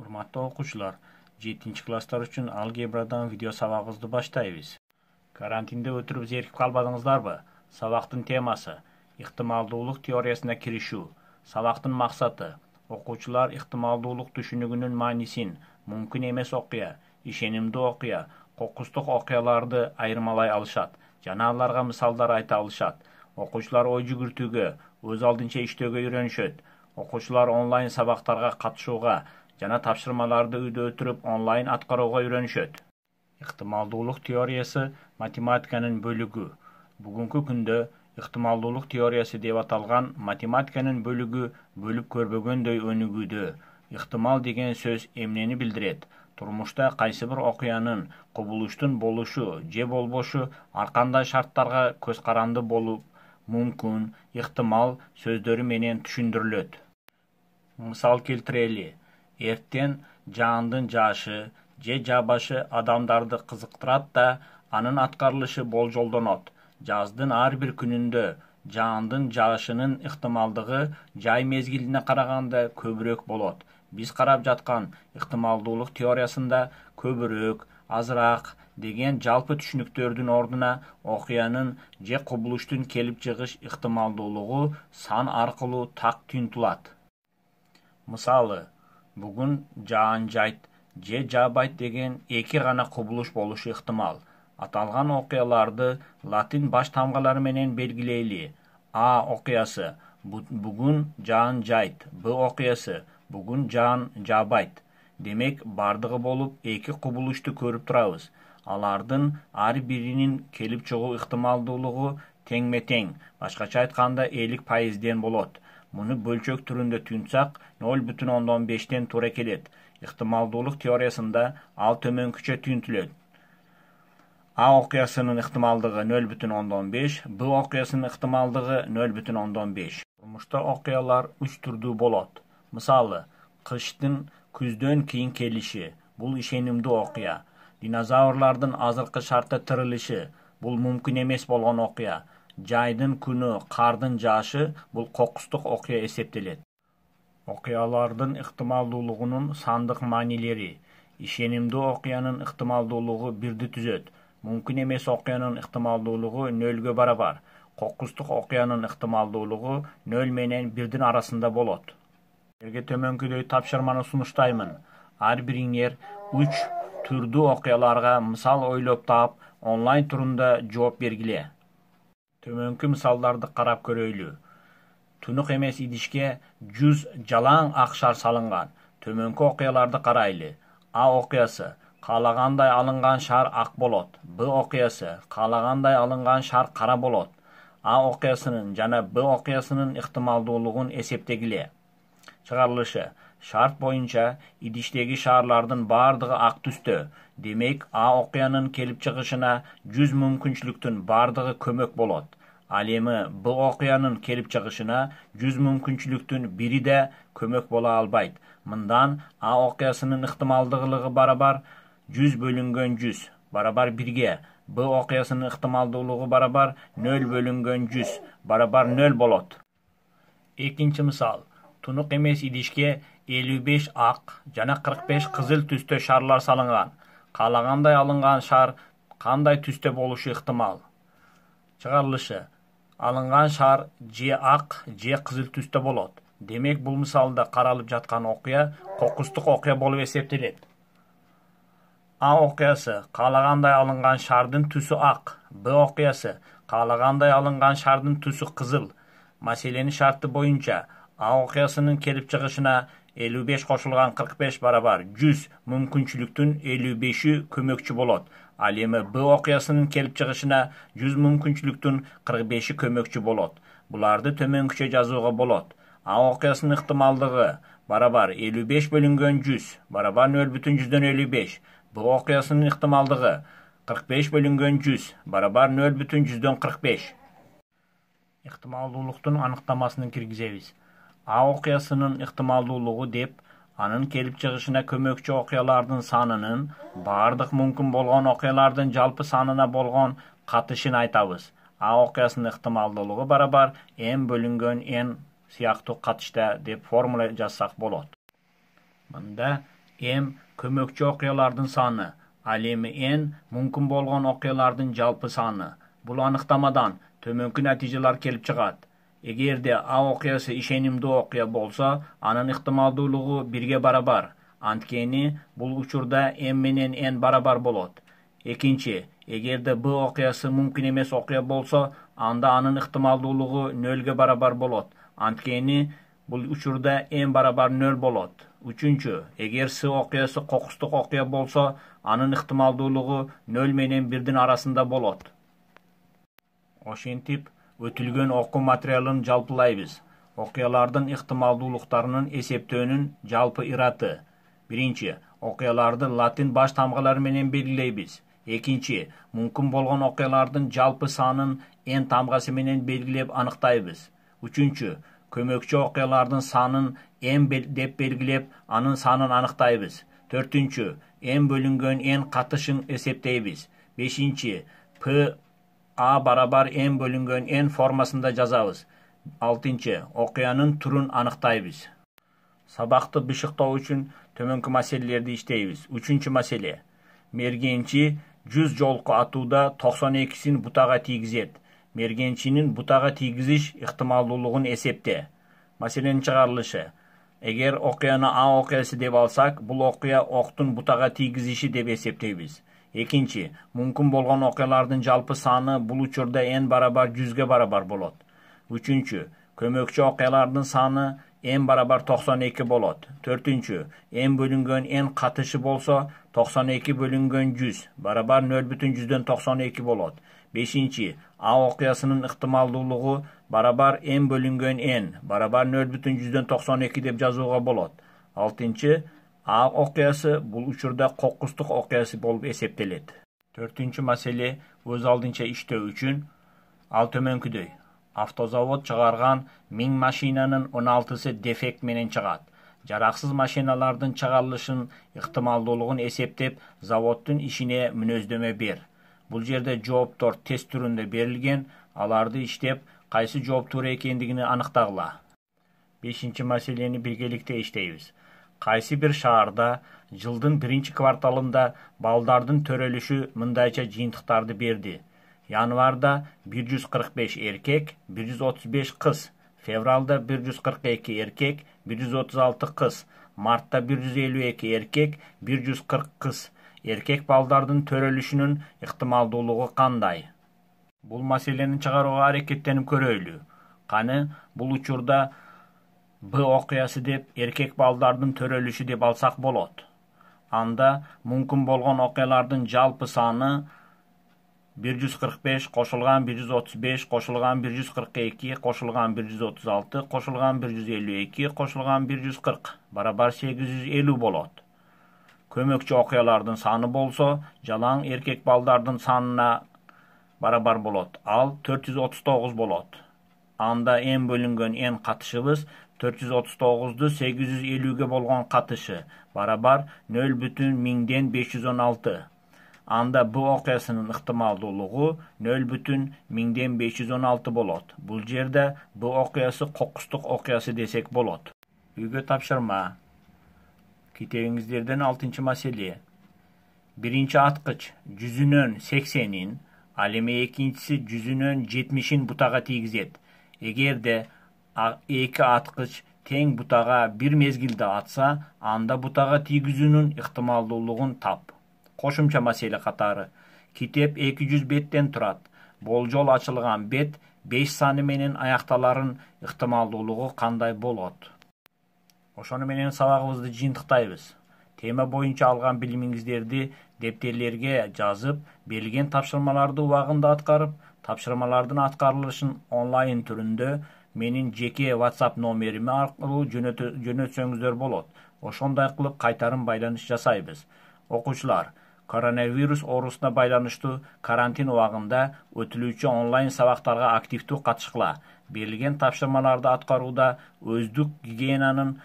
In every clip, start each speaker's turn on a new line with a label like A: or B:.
A: Урматтуу окуучулар, 7-класстар үчүн алгебрадан видео сабагыбызды баштайбыз. Карантинде өтүрүп зерикип калбадыңыздарбы? Сабактын темасы ыктымалдуулук теориясына киришүү. Сабактын максаты окуучулар ыктымалдуулук түшүнүгүнүн маанисин, мүмкүн эмес окуя, ишенимдүү окуя, кокустук окуяларды айырмалай алышат жана аларга мисалдар айта алышат. Окуучулар ой жүгүртүүгө, өз алдынча иштөөгө үйрөнүшөт. Окуучулар онлайн сабактарга катышууга жана тапшырмаларды үйдө өтүрүп онлайн аткарууга үйрөнүшөт. Ыктымалдуулук теориясы математиканын бөлүгү. Бүгүнкү күндө ыктымалдуулук теориясы деп аталган математиканын бөлүгү бөлүп көрбөгөндөй өнүгүүдө. Ыктымал деген сөз эмнени билдирет? Турмушта кайсы бир окуянын кубулуштун болушу же болбошу ар кандай шарттарга көз каранды болуп, мүмкүн, ыктымал сөздөрү менен түшүндүрүлөт. Мисал келтирели. Эртен жаандын жаашы же жаабашы адамдарды кызыктырат да, анын аткарылышы болжолдонот. Жаздын ар бир күнүндө жаандын жаашынын ыктымалдыгы жай мезгилине караганда көбүрөөк болот. Биз карап жаткан ыктымалдуулук теориясында көбүрөөк, азыраак деген жалпы түшүнүктөрдүн ордуна окуянын же кубулуштун келип чыгыш ыктымалдуулугу сан аркылуу так түйүнтүлат. Мисалы, бүгүн жаан жайт же жаабайт деген эки гана кубулуш болушу ыктымал. Аталган окуяларды латин баш тамгалары менен белгилейли. А окуясы бүгүн жаан жайт, Б окуясы бүгүн жаан жаабайт. Демек, бардыгы болуп эки кубулушту көрүп турабыз. Алардын ар биринин келип чыгуу ыктымалдуулугу теңме-тең, башкача айтканда 50%ден болот. Муну бөлчөк түрүндө түнсак 0,5тен туура келет. Ыктымалдуулук теориясында ал төмөнкүчө түнтүлөт. А окуясынын ыктымалдыгы 0,5, Б окуясынын ыктымалдыгы 0,5. Турмушта окуялар 3 түрдүү болот. Мисалы, кыштын күздөн кийин келиши, бул ишенимдүү окуя. Динозаврлардын азыркы шартта тырылышы, бул мүмкүн эмес болгон окуя. Жайдын күнү кардын жаашы, бул кокустук окуя эсептелет. Окуялардын ыктымалдуулугунун сандык маанилери. Ишенимдүү окуянын ыктымалдуулугу 1 түзөт. Мүмкүн эмес окуянын ыктымалдуулугу 0 барабар. Кокустук окуянын ыктымалдуулугу 0 менен 1 арасында болот. Силерге төмөнкүдөй тапшырманы сунуштаймын. Ар бириңер 3 түрдүү окуяларга мисал ойлоп таап, онлайн турунда жооп бергиле. Төмөнкү мисалдарды карап көрөйлү. Тунук эмес идишке 100 жалаң ак шар салынган. Төмөнкү окуяларды карайлы. А окуясы каалагандай алынган шар ак болот. Б окуясы каалагандай алынган шар кара болот. А окуясынын жана Б окуясынын ыктымалдуулугун эсептегиле. Чыгарылышы: шарт боюнча идиштеги шарлардын бардыгы ак түстө. Демек, А окуянын келип чыгышына 100 мүмкүнчүлүктүн бардыгы көмөк болот. Ал эми Б окуянын келип чыгышына 100 мүмкүнчүлүктүн бири да көмөк боло албайт. Мындан А окуясынын ыктымалдуулугу барабар 100 бөлүнгөн 100 барабар 1-ге, Б окуясынын ыктымалдуулугу барабар 0 бөлүнгөн 100 барабар 0 болот. Экинчи мисал. Тунук эмес идишке 55 ак жана 45 кызыл түстө шарлар салынган. Каалагандай алынган шар кандай түстө болушу ыктымал? Чыгарылышы: алынган шар же ак же кызыл түстө болот. Демек, бул мисалда каралып жаткан окуя кокустук окуя болуп эсептелет. А окуясы каалагандай алынган шардын түсү ак, Б окуясы каалагандай алынган шардын түсү кызыл. Маселенин шарты боюнча А окуясынын келип чыгышына 55 кошулган 45 барабар 100 мүмкүнчүлүктүн 55-и көмөкчү болот. Ал эми Б окуясынын келип чыгышына 100 мүмкүнчүлүктүн 45-и көмөкчү болот. Буларды төмөнкүчө жазууга болот. А окуясынын ыктымалдыгы барабар 55 бөлүнгөн 100 барабар 0,155. Б окуясынын ыктымалдыгы 45 бөлүнгөн 100 барабар 0,145. Ыктымалдуулуктун аныктамасын киргизебиз. А окуясынын ыктымалдуулугу деп, анын келип чыгышына көмөкчү окуялардын санынын бардык мүмкүн болгон окуялардын жалпы санына болгон катышын айтабыз. А окуясынын ыктымалдуулугу барабар m бөлүнгөн n сыяктуу катышта деп формула жазсак болот. Мында Эм көмөкчү окуялардын саны, ал эми N мүмкүн болгон окуялардын жалпы саны. Бул аныктамадан төмөнкү натыйжалар келип чыгат. Эгерде А окуясы ишенимдүү окуя болсо, анын ыктымалдуулугу 1-ге барабар. Анткени бул учурда M менен N барабар болот. Экинчи, эгерде Б окуясы мүмкүн эмес окуя болсо, анда анын ыктымалдуулугу 0-ге барабар болот. Анткени бул учурда M барабар 0 болот. Үчүнчү, эгер С окуясы кокустук окуя болсо, анын ыктымалдуулугу 0 менен 1-дин арасында болот. Ошентип, өтүлгөн окуу материалын жалпылайбыз. Окуялардын ыктымалдуулуктарынын эсептөөнүн жалпы ыраты. Биринчи, окуяларды латин баш тамгалары менен белгилейбиз. Экинчи, мүмкүн болгон окуялардын жалпы санын N тамгасы менен белгилеп аныктайбыз. Үчүнчү, көмөкчү окуялардын санын M деп белгилеп, анын санын аныктайбыз. Төртүнчү, M бөлүнгөн N катышын эсептейбиз. Бешинчи, P A барабар M бөлүнгөн N формасында жазабыз. Алтынчы, окуянын түрүн аныктайбыз. Сабакты бышыктоо үчүн төмөнкү маселелерди иштейбиз. Үчүнчү маселе. Мергенчи 100 жолку атууда 92-син бутага тийгизет. Мергенчинин бутага тийгизиш ыктымалдуулугун эсепте. Маселенин чыгарылышы. Эгер окуяны А окуясы деп алсак, бул окуя октун бутага тийгизиши деп эсептейбиз. Экинчи, мүмкүн болгон окуялардын жалпы саны бул учурда N барабар 100-ге барабар болот. Үчүнчү, көмөкчү окуялардын саны M барабар 92 болот. Төртүнчү, M бөлүнгөн N катышы болсо, 92 бөлүнгөн 100 барабар 0,192 болот. Бешинчи, А окуясынын ыктымалдуулугу барабар M бөлүнгөн N барабар 0,192 деп жазууга болот. Алтынчы, А окуясы бул учурда кокустук окуясы болуп эсептелет. Төртүнчү маселе өз алдынча иштөө үчүн ал төмөнкүдөй. Автозавод чыгарган 1000 машинанын 16сы дефект менен чыгат. Жараксыз машиналардын чыгарылышын ыктымалдуулугун эсептеп, заводдун ишине мүнөздөмө бер. Бул жерде жооптор тест түрүндө берилген, аларды иштеп, кайсы жооп туура экендигини аныктагыла. Бешинчи маселени биргеликте иштейбиз. Кайсы бир шаарда жылдын 1-кварталында балдардын төрөлүшү мындайча жыйынтыктарды берди. Январда 145 эркек, 135 кыз, февралда 142 эркек, 136 кыз, мартта 152 эркек, 140 кыз. Эркек балдардын төрөлүшүнүн ыктымалдуулугу кандай? Бул маселени чыгарууга аракеттенип көрөлү. Каны бул учурда Б окуясы деп эркек балдардын төрөлүшү деп алсак болот. Анда мүмкүн болгон окуялардын жалпы саны 145 кошулган 135 кошулган 142 кошулган 136 кошулган 152 кошулган 140 барабар 850 болот. Көмөкчү окуялардын саны болсо, жалаң эркек балдардын санына барабар болот. Ал 439 болот. Анда M бөлүнгөн N катышыбыз 439ду 850ге болгон катышы барабар 0,1000/516. Анда Б окуясынын ыктымалдуулугу 0,1000/516 болот. Бул жерде Б окуясы кокустук окуясы десек болот. Үйгө тапшырма. Китебиңиздерден 6-чы маселе. Биринчи аткыч 100-нөн 80-ин, ал эми экинчиси 100-нөн 70-ин бутага тийгизет. Эгерде эки аткыч тең бутага бир мезгилде атса, анда бутага тийгизүүнүн ыктымалдуулугун тап. Кошумча маселе катары. Китеп 200 беттен турат. Болжол ачылган бет 5 саны менен аякталарын ыктымалдуулугу кандай болот? Ошону менен сабагыбызды жыйынтыктайбыз. Тема боюнча алган билимиңиздерди дептерлерге жазып, берилген тапшырмаларды убагында аткарып, тапшырмалардын аткарылышын онлайн түрүндө менин жеке WhatsApp номериме аркылуу жөнөтсөңүздөр болот. Ошондой кылып кайтарым байланыш жасайбыз. Окуучулар, коронавирус оорусуна байланыштуу карантин убагында өтүлүүчү онлайн сабактарга активдүү катышкыла. Берилген тапшырмаларды аткарууда өздүк гигиенанын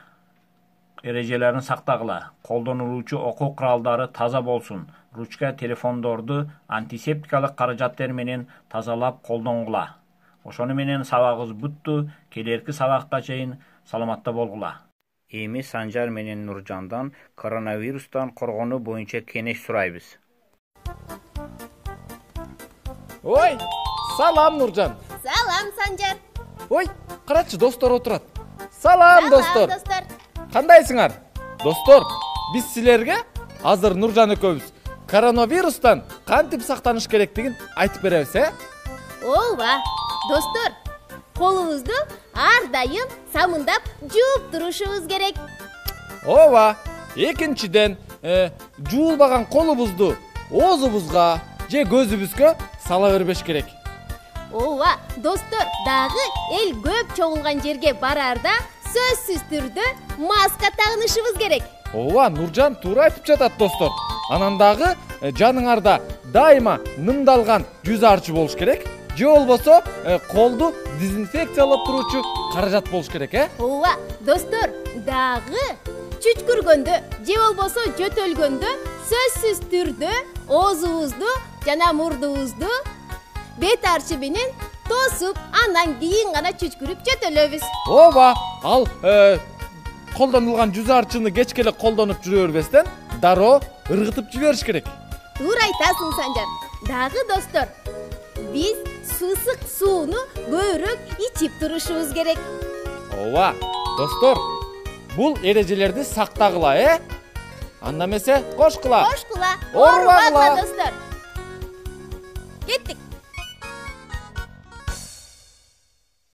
A: эрежелерин сактагыла. Колдонулуучу окуу куралдары таза болсун. Ручка, телефондорду антисептикалык каражаттар менен тазалап колдонгула. Ошону менен сабагыбыз бүттү. Келерки сабакка чейин саламатта болгула. Эми Санжар менен Нуржандан коронавирустан коргонуу боюнча кеңеш сурайбыз.
B: Ой, салам Нуржан.
C: Салам, Санжар.
B: Ой, карачы, достор отурат. Салам, достор.
C: Достор.
B: Кандайсыңар? Достор, биз силерге азыр Нуржан экөөбүз коронавирустан кантип сактаныш керектигин айтып беребиз,
C: Ооба, достор. Колубузду ар дайым самындап жууп турушубуз керек.
B: Ооба. Экинчиден, жуулбаган колубузду оозубузга же көзүбүзгө сала бербеш керек.
C: Ооба, достор, дагы эл көп чогулган жерге барарда сөзсүз түрдө маска тагынышыбыз керек.
B: Ооба, Нуржан туура айтып жатат, достор. Анан дагы жаныңарда дайыма нымдалган жүз арчы болуш керек. Же болбосо колду дезинфекциялап туруучу каражат болуш керек,
C: Ооба, достор, дагы чүчкүргөндө же болбосо жөтөлгөндө сөзсүз түрдө оозубузду жана мурдубузду бет арчы менен тосуп, андан кийин гана чүчкүрүп жөтөлөбүз.
B: Ооба, ал колдонулган жүз арчыны кечке эле колдонуп жүрө бербестен дароо ыргытып жибериш керек.
C: Туура айтасың, Санжар. Дагы достор, биз ысык сууну көбүрөөк ичип турушубуз керек.
B: Ооба, достор, бул эрежелерди сактагыла, Анда эмесе кошкула.
C: Кошкула,
B: Оорубагыла.
C: достор. Кеттик.